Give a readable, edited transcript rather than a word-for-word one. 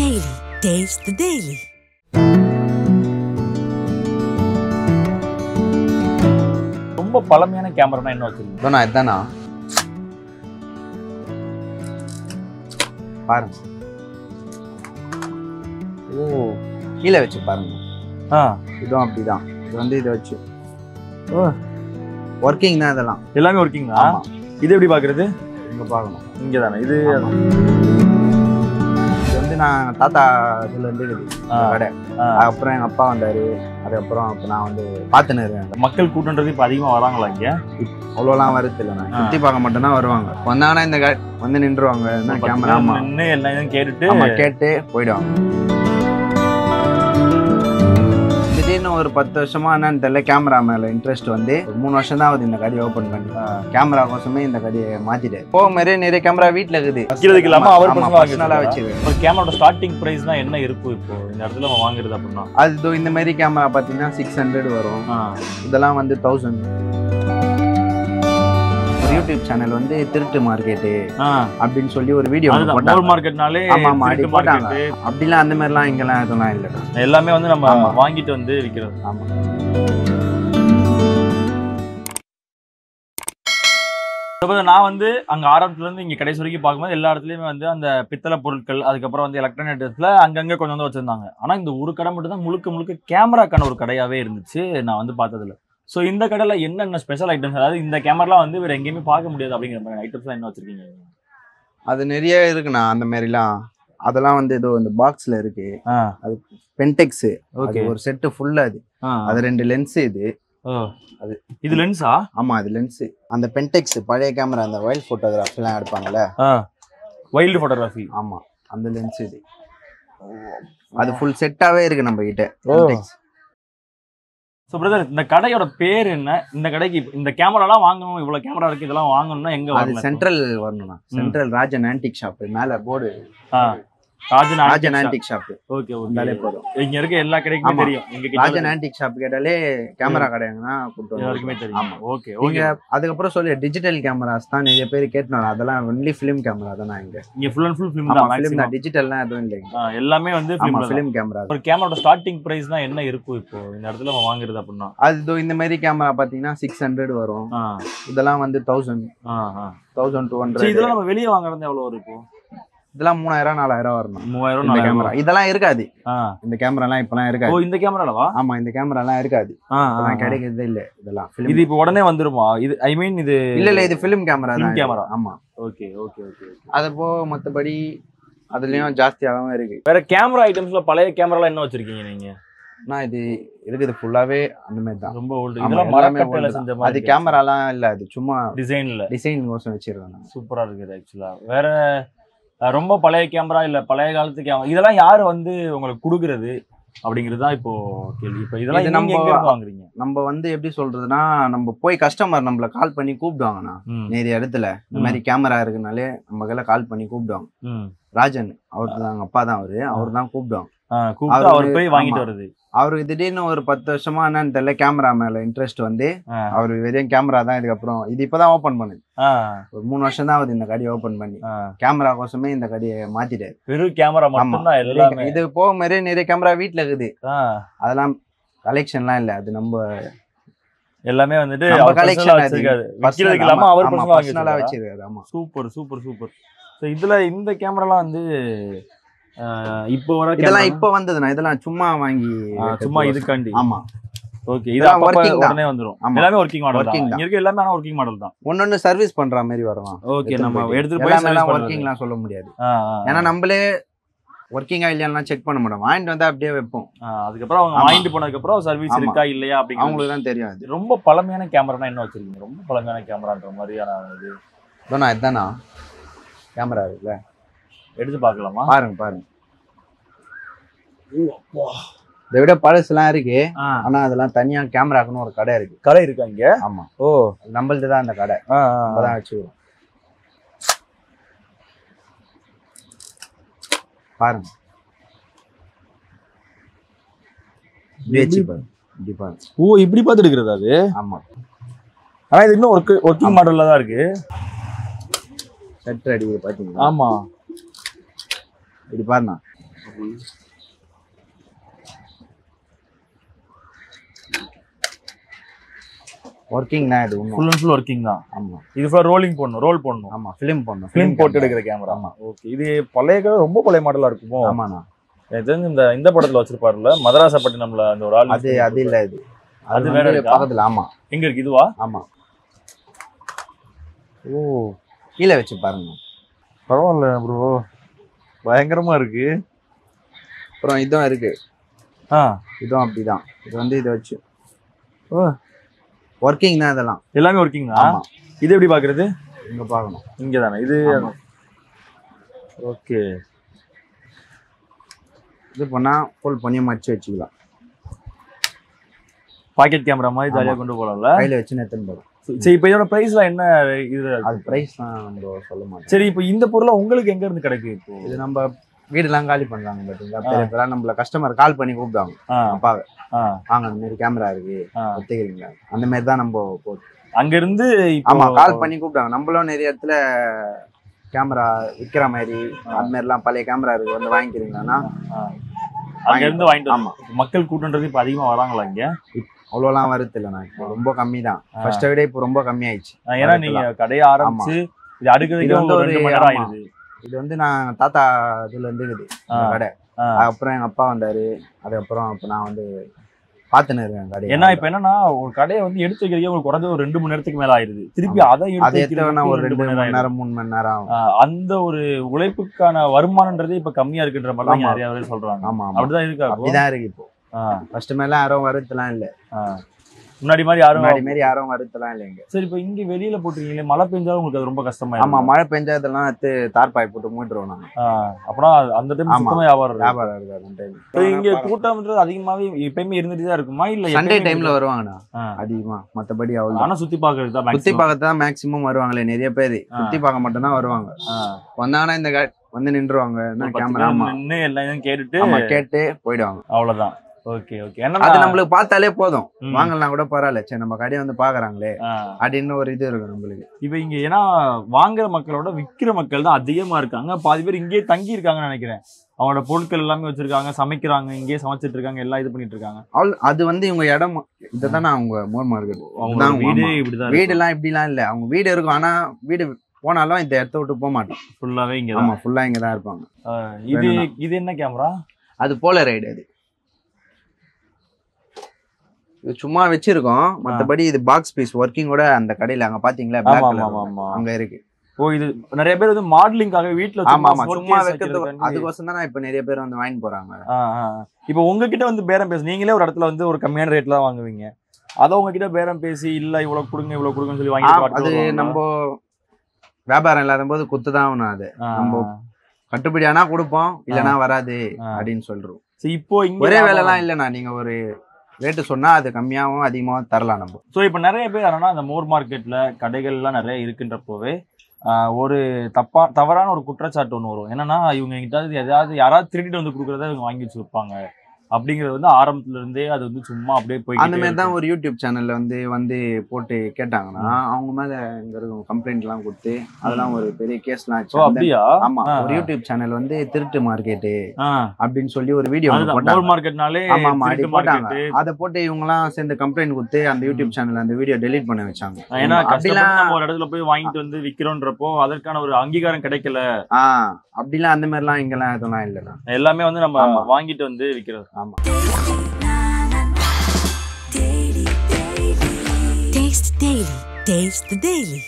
Daily. Taste the Daily. ரொம்ப பழமையான கேமரானா என்ன வச்சிருக்கீங்க? இதோ நான் இதானா பாருங்க. ஓ கீழே வச்சு பாருங்க. இதுவும் அப்படிதான். இது வந்து இதை வச்சு ஒர்க்கிங் தான். இதெல்லாம் எல்லாமே ஒர்க்கிங்களா? இது எப்படி பாக்குறது? இங்க பார்க்கணும். இங்க தானே இது. இது வந்து நான் தாத்தா இதுல இருந்து கடை. அப்புறம் எங்க அப்பா வந்தாரு. அதுக்கப்புறம் அப்ப நான் வந்து பார்த்துன்னு இருக்கேன். மக்கள் கூட்டம்ன்றது இப்ப அதிகமா வராங்களா இங்க? அவ்வளோலாம் வருது இல்லை. நான் சுத்தி பார்க்க மட்டும்தான் வருவாங்க. வந்தாங்கன்னா இந்த வந்து நின்றுவாங்க. கேமரா எல்லாம் கேட்டு போயிடுவாங்க. திடீர்னு ஒரு 10 வருஷமா என்னன்னு தெரியல, கேமரா மேல இன்ட்ரெஸ்ட் வந்து 3 வருஷம் தான் ஆகுது இந்த கடையை ஓபன் பண்ணி. கேமரா கோசமே இந்த கடையை மாத்திட்டேன். போக மாதிரி நிறைய கேமரா வீட்டுல இருக்குது. வைக்கிறதுக்கு இல்லாம அவர் பர்சனலா வச்சிருக்கேன். ஒரு கேமராவோட ஸ்டார்டிங் பிரைஸ்னா என்ன இருக்கும் இப்போ இந்த இடத்துல நம்ம வாங்குறது அப்படின்னா? அது இந்த மாதிரி கேமரா பாத்தீங்கன்னா 600 வரும். இதெல்லாம் வந்து 1000. யூடியூப் சேனல் வந்து திருட்டு மார்க்கெட்டு அப்படின்னு சொல்லி ஒரு வீடியோ மார்க்கெட்னாலே போட்டாங்க. அப்படிலாம் அந்த மாதிரிலாம் இங்கெல்லாம் இதெல்லாம் இல்லை. எல்லாமே வந்து நம்ம வாங்கிட்டு வந்து விற்கிறது. ஆமா. நான் வந்து அங்க ஆரம்பத்துல இருந்து இங்க கடைசி வரைக்கும் பார்க்கும்போது எல்லா இடத்துலயுமே வந்து அந்த பித்தளை பொருட்கள், அதுக்கப்புறம் வந்து எலக்ட்ரானிக்ஸ்ல அங்கங்க கொஞ்சம் வந்து வச்சிருந்தாங்க. ஆனா இந்த ஒரு கடை மட்டும் தான் முழுக்க முழுக்க கேமராக்கான ஒரு கடையாவே இருந்துச்சு நான் வந்து பார்த்ததுல. ஸோ இந்த கடையில என்னென்ன ஸ்பெஷல் ஐட்டம்ஸ், அதாவது இந்த கேமராலாம் வந்து வேற எங்கேயுமே பார்க்க முடியாது அப்படிங்கிற மாதிரி ஐட்டம்ஸ்லாம் என்ன வச்சிருக்கீங்க? அது நிறைய இருக்குண்ணா. அந்த மாதிரிலாம் அதெல்லாம் வந்து ஏதோ இந்த பாக்ஸ்ல இருக்கு. அது பென்டெக்ஸ். ஓகே. ஒரு செட்டு ஃபுல்லா அது 2 லென்ஸ். அது இது லென்ஸா? ஆமா, அது லென்ஸ். அந்த பென்டெக்ஸ் பழைய கேமரா, அந்த வைல்ட் போட்டோகிராஃபி எல்லாம் எடுப்பாங்கல்ல. Wild photography. ஆமா, அந்த லென்ஸ் இது. அது ஃபுல் செட்டாவே இருக்கு நம்ம கிட்ட. பென்டெக்ஸ். ஸோ பிரதர், இந்த கடையோட பேர் என்ன? இந்த கடைக்கு இந்த கேமராலாம் வாங்கணும், இவ்வளவு கேமரா இருக்கு, இதெல்லாம் வாங்கணும்னா எங்க வரணும்? சென்ட்ரல் வரணும்னா சென்ட்ரல் ராஜன் ஆன்டிக் ஷாப் மேல board. Rajan antique shop. Okay, வந்தாலே போதும். இங்க இருக்க எல்லா கடைக்குமே தெரியும். இங்க ராஜன் ஆன்டிக் ஷாப் கேட்டாலே கேமரா கடைங்கன்னா எல்லாருக்குமே தெரியும். ஆமா. Okay okay. அதுக்கப்புறம் சொல்லி டிஜிட்டல் கேமராஸ் தான் நிறைய பேர் கேட்கணும். அதெல்லாம் ஒன்லி ஃபிலிம் கேமரா தான். இங்க ஃபுல் அண்ட் ஃபுல் ஃபிலிம் தான். ஃபிலிம் தான், டிஜிட்டல்லாம் எதுவும் இல்லைங்க. எல்லாமே வந்து ஃபிலிம் கேமரா. ஒரு கேமராவோட ஸ்டார்டிங் பிரைஸ் தான் என்ன இருக்கும் இப்போ இந்த இடத்துல நம்ம வாங்குறது அப்படின்னா? அது இந்த மாதிரி கேமரா பாத்தீங்கன்னா 600 வரும். இதெல்லாம் வந்து 1000, 1200. இதெல்லாம் நம்ம வெளியே வாங்குறது எவ்வளவு இருக்கும்? இதெல்லாம் 3000 4000 வரணும். 3000 கேமரா இதெல்லாம் இருக்காது. இந்த கேமரா எல்லாம் இப்பெல்லாம் இருக்காது. ஓ, இந்த கேமராலவா? ஆமா, இந்த கேமரா எல்லாம் இருக்காது. கிடைக்கிறதே இல்ல. இதெல்லாம் இது இப்போ உடனே வந்துருமா? இது ஐ மீன் இது இல்ல இது ஃபிலிம் கேமரா தான். கேமரா. ஆமா. Okay okay okay. அது போ மத்தபடி அதுலயும் ஜாஸ்தியாகவும் இருக்கு. வேற கேமரா ஐட்டம்ஸ்ல பழைய கேமராலாம் என்ன வச்சிருக்கீங்க நீங்க? நான் இது இருக்குது ஃபுல்லாவே அந்த மாதிரி தான். ரொம்ப ஓல்ட். இதெல்லாம் மரக்கட்டையில செஞ்ச மாதிரி. அது கேமராலாம் இல்ல, அது சும்மா டிசைன் கோசம் வச்சிருக்காங்க. சூப்பரா இருக்குது ஆக்சுவலா. வேற ரொம்ப பழைய கேமரா இல்ல பழைய காலத்து கேமரா, இதெல்லாம் யாரு வந்து உங்களுக்கு கொடுக்குறது அப்படிங்கிறது தான் இப்போ கேள்வி. இப்போ இதெல்லாம் நம்ம எங்க வாங்குறீங்க? நம்ம வந்து எப்படி சொல்றதுன்னா, நம்ம போய் கஸ்டமர் நம்மள கால் பண்ணி கூப்பிடுவாங்கண்ணா. நிறைய இடத்துல இந்த மாதிரி கேமரா இருக்குனாலே நம்ம கையில கால் பண்ணி கூப்பிடுவாங்க. ராஜன் அவருக்கு தான், அப்பா தான் அவர் தான் கூப்பிடுவாங்க. அவர் போய் வாங்கிட்டு வருது. அவருக்கு திடீர்னு ஒரு 10 வருஷமா என்னன்னு தெரியல, கேமரா மேல இன்ட்ரெஸ்ட் வந்து அவரு வெறும் கேமரா தான். இதுக்கப்புறம் இது இப்பதான் ஓபன் பண்ணுது. ஒரு 3 வருஷம் தான் ஆகுது இந்த கடையை ஓபன் பண்ணி. கேமரா கோசமே இந்த கடையை மாத்திட்டாரு. வெறும் கேமரா மட்டும்தான் எல்லாமே. இது போக மாதிரி நிறைய கேமரா வீட்டுல இருக்குது. அதெல்லாம் கலெக்ஷன்லாம் இல்ல. அது நம்ம எல்லாமே வந்துட்டு கலெக்ஷன் வைக்கிறதுக்கு இல்லாம அவர் பர்சனலா வச்சிருக்காரு. ஆமா. Super super super. இதுல இந்த கேமராலாம் வந்து இப்போ வர இதெல்லாம் இப்போ வந்ததுனா, இதெல்லாம் சும்மா வாங்கி சும்மா இதுக்காண்டி. ஆமா. ஓகே. இதெல்லாம் வர்க்கிங் உடனே வந்துரும். எல்லாமே வர்க்கிங் மாடல் தான். இங்க இருக்க எல்லாமே வர்க்கிங் மாடல் தான். ஒன்னொன்னு சர்வீஸ் பண்ற மாதிரி வரலாம். ஓகே. நம்ம எடுத்துட்டு போய் சர்வீஸ் வர்க்கிங்லாம் சொல்ல முடியாது. ஏன்னா நம்மளே வர்க்கிங்கா இல்லையானா செக் பண்ண மாட்டோம். வாங்கிட்டு வந்து அப்படியே வைப்போம். அதுக்கப்புறம் அவங்க வாங்கிட்டு போனதுக்கு அப்புறம் சர்வீஸ் இருக்கா இல்லையா அப்படிங்க அவங்களுக்கு தான் தெரியும். அது ரொம்ப பழமையான கேமரானா என்ன வச்சிருக்கீங்க? ரொம்ப பழமையான கேமரான்ற மாதிரியான இது இதோனா இதானா கேமரா இருக்குல்ல, எடுத்து பார்க்கலாமா? பாருங்க. இதை விட பழசுலாம் இருக்கு. ஆனா அதெல்லாம் தனியா கேமராக்குன்னு ஒரு கடை இருக்கு. கடை இருக்கா இங்க? ஆமா. ஓ, நம்மளது தான் அந்த கடை. அதான் வச்சு பாருங்க. ஓ, இப்படி பார்த்து எடுக்கிறது அது? ஆமா. ஆனா இது இன்னும் ஒர்க்கிங் மாடல்ல தான் இருக்கு. செட் அடி பாத்தீங்களா? ஆமா. இப்படி பாருங்க. ஒர்க்கிங் தான் இது ஃபுல் அண்ட் ஃபுல் ஒர்க்கிங் தான். ஆமா இது ஃபுல்லா ரோல் பண்ணணும். ஆமா ஃபிலிம் பண்ணணும். ஃபிலிம் போட்டு எடுக்கிற கேமரா. ஆமா. ஓகே. இது பழைய ரொம்ப பழைய மாடலா இருக்குமோ? ஆமாண்ணா. இது இந்த படத்துல வச்சிருப்பாருல்ல மதராசப்பட்டினம்ல அந்த ஒரு ஆள். அது இல்ல இது. அது வேற பக்கத்துல. ஆமா. எங்க இருக்கு இதுவா? ஆமா. ஓ கீழே வச்சு பாருங்க. பரவாயில்ல ப்ரோ, பயங்கரமா இருக்கு. அப்புறம் இதுவும் இருக்கு. இதுவும் அப்படிதான். இது இதை வச்சு ஒர்க்கிங் தான். இதெல்லாம் எல்லாமே ஒர்க்கிங் தான். இது எப்படி பாக்குறது? இங்க பார்க்கணும். இங்க தானே இது. ஓகே. இது பண்ணா ஃபுல் பண்ணி மடிச்சு வச்சுக்கலாம். பாக்கெட் கேமரா மாதிரி ஜாலியா கொண்டு போகலாம்ல. கையில வச்சு எடுத்துன்னு போறோம். சரி, இப்போ இதோட பிரைஸ்லாம் என்ன? இது அது பிரைஸ் தான் நம்ம சொல்ல மாட்டோம். சரி, இப்போ இந்த பொருளை உங்களுக்கு எங்க இருந்து கிடைக்கும்? இப்போ இது நம்ம வீடெல்லாம் காலி பண்றாங்க பாத்தீங்களா, பெரிய பெரிய நம்மள கஸ்டமர் கால் பண்ணி கூப்பிடுவாங்க. அப்பாவை வாங்க இந்த மாதிரி கேமரா இருக்கு ஒத்துக்கிறீங்களா, அந்த மாதிரி தான் நம்ம போட்டு அங்க இருந்து. ஆமா, கால் பண்ணி கூப்பிட்டாங்க. நம்மளும் நிறைய இடத்துல கேமரா விற்கிற மாதிரி அந்த மாதிரிலாம் பழைய கேமரா இருக்கு, வந்து வாங்கிக்கிறீங்களான்னா அங்க இருந்து வாங்கிட்டு. ஆமா, மக்கள் கூட்டன்றது இப்ப அதிகமா வராங்களா இங்க? அவ்வளோலாம் வருது இல்லைண்ணா, இப்போ ரொம்ப கம்மி தான். ஃபர்ஸ்ட்டை விட இப்போ ரொம்ப கம்மி ஆயிடுச்சு. ஏன்னா நீங்க கடையை ஆரம்பிச்சு இது அடுக்கிறதுக்கு வந்து ஒரு 2 மணி நேரம் ஆயிடுது. இது வந்து நான் தாத்தா இதுல இருந்து இருக்குது கடை. அதுக்கப்புறம் எங்க அப்பா வந்தாரு. அதுக்கப்புறம் இப்போ நான் வந்து பாத்துன்னு இருக்கேன் கடை. ஏன்னா இப்ப என்னன்னா ஒரு கடையை வந்து எடுத்து வைக்கிறதுக்கு உங்களுக்கு குறைஞ்ச ஒரு 2 மணி நேரத்துக்கு மேல ஆயிருது. திருப்பி அதை எடுத்து ஒரு 2 மணி நேரம் 3 மணி நேரம் ஆகும். அந்த ஒரு உழைப்புக்கான வருமானம்ன்றது இப்ப கம்மியா இருக்குன்ற மாதிரி நிறைய பேர் சொல்றாங்க. ஆமா, அப்படிதான் இருக்கு. அப்படிதான் இருக்கு இப்போ. ஃபர்ஸ்ட் மேல யாரும் வருத்தலாம் இல்ல, முன்னாடி மாதிரி யாரும் வருத்தலாம் இல்லைங்க. சரி, இப்போ இங்க வெளியில போட்டுருக்கீங்களே, மழை பெஞ்சாலும் உங்களுக்கு அது ரொம்ப கஷ்டமா? ஆமா, மழை பெஞ்சா இதெல்லாம் எடுத்து தார்பாய் போட்டு மூடிடுவோம் நாங்க. அப்படின்னா அந்த டைம் சுத்தமா வியாபாரம் இருக்காது. அந்த டைம் இங்க கூட்டம்ன்றது அதிகமாவே எப்பயுமே இருந்துட்டு தான் இருக்குமா? இல்ல சண்டே டைம்ல வருவாங்கண்ணா அதிகமா, மத்தபடி அவ்வளவு. ஆனா சுத்தி பாக்குறது தான், சுத்தி பார்க்கத்தான் மேக்சிமம் வருவாங்களே நிறைய பேரு. சுத்தி பார்க்க மட்டும் தான் வருவாங்க. வந்தாங்கன்னா இந்த வந்து நின்றுவாங்க கேமரா நின்று எல்லாம் கேட்டு போயிடுவாங்க. அவ்வளவுதான். Okay okay. அது நம்மளுக்கு பார்த்தாலே போதும், வாங்கலாம் கூட பரவாயில்ல, சரி நம்ம கடையை வந்து பாக்குறாங்களே அப்படின்னு ஒரு இது இருக்கு நம்மளுக்கு. இப்ப இங்க ஏன்னா வாங்குற மக்களோட விற்கிற மக்கள் தான் அதிகமா இருக்காங்க. பாதி பேர் இங்கேயே தங்கி இருக்காங்கன்னு நினைக்கிறேன். அவங்களோட பொருட்கள் எல்லாமே வச்சிருக்காங்க, சமைக்கிறாங்க, இங்கேயே சமைச்சிட்டு இருக்காங்க, எல்லாம் இது பண்ணிட்டு இருக்காங்க. அது வந்து இவங்க இடம் இதுதானே அவங்க மோர் மார்க்கெட். அவங்க வீடு இப்படிதான். வீடு எல்லாம் இப்படிலாம் இல்ல, அவங்க வீடு இருக்கும். ஆனா வீடு போனாலும் இந்த இடத்த விட்டு போக மாட்டோம், ஃபுல்லாவே இங்க. ஆமா, ஃபுல்லா இங்கதான் இருப்பாங்க. இது என்ன கேமரா? அது போலரைடு. அது இது சும்மா வச்சிருக்கோம், மத்தபடி இது பாக்ஸ் பீஸ் ஒர்க்கிங்கோட அந்த கடையில அங்க பாத்தீங்களா அங்க இருக்கு. ஓ, இது நிறைய பேர் வந்து மாடலிங்காக வீட்ல சும்மா வைக்கிறது, அதுக்கோசம் தான் இப்ப நிறைய பேர் வந்து வாங்கி போறாங்க. இப்ப உங்ககிட்ட வந்து பேரம் பேசி நீங்களே ஒரு இடத்துல வந்து ஒரு கம்மியான ரேட்ல தான் வாங்குவீங்க, அத உங்ககிட்ட பேரம் பேசி இல்ல இவ்வளவு கொடுங்கன்னு சொல்லி வாங்கி, அது நம்ம வியாபாரம் இல்லாத போது குத்துதான் ஆகணும். அது நம்ம கட்டுப்படி ஆனா கொடுப்போம், இல்லைன்னா வராது அப்படின்னு சொல்றோம். இப்போ ஒரே வேலைலாம் இல்லைண்ணா, நீங்க ஒரு ரேட்டு சொன்னா அது கம்மியாகவும் அதிகமாகவும் தரலாம் நம்ம. ஸோ இப்போ நிறைய பேர் என்னன்னா அந்த மோர் மார்க்கெட்ல கடைகள்லாம் நிறைய இருக்கின்றப்போவே ஒரு தவறான ஒரு குற்றச்சாட்டு ஒன்று வரும். என்னன்னா இவங்க எங்கிட்ட யாராவது திருடிட்டு வந்து கொடுக்குறத இவங்க வாங்கி வச்சு வைப்பாங்க அப்படிங்கிறது வந்து ஆரம்பத்துல இருந்தே அது வந்து சும்மா அப்படியே போய் அந்த மாதிரி தான். ஒரு யூடியூப் சேனல்ல வந்து போட்டு கேட்டாங்கன்னா அவங்க மேல கம்ப்ளைண்ட் எல்லாம் கொடுத்து அதெல்லாம் ஒரு பெரிய கேஸ்லாம் ஆச்சு. அப்படியா? ஆமா, ஒரு யூடியூப் சேனல் வந்து திருட்டு மார்க்கெட்டு அப்படின்னு சொல்லி ஒரு வீடியோ மார்க்கெட்னாலே போட்டாங்க. அதை போட்டு இவங்க எல்லாம் சேர்ந்து கம்ப்ளைண்ட் கொடுத்து அந்த யூடியூப் சேனல் அந்த வீடியோ டெலீட் பண்ண வச்சாங்க. ஏன்னா அப்படிலாம் ஒரு இடத்துல போய் வாங்கிட்டு வந்து விக்கிறோன்றப்போ அதற்கான ஒரு அங்கீகாரம் கிடைக்கல. அப்படிலாம் அந்த மாதிரி எல்லாம் இங்கெல்லாம் எதுவும் இல்லைண்ணா, எல்லாமே வந்து நம்ம வாங்கிட்டு வந்து விக்கிறது. ஆமா. Taste the Daily.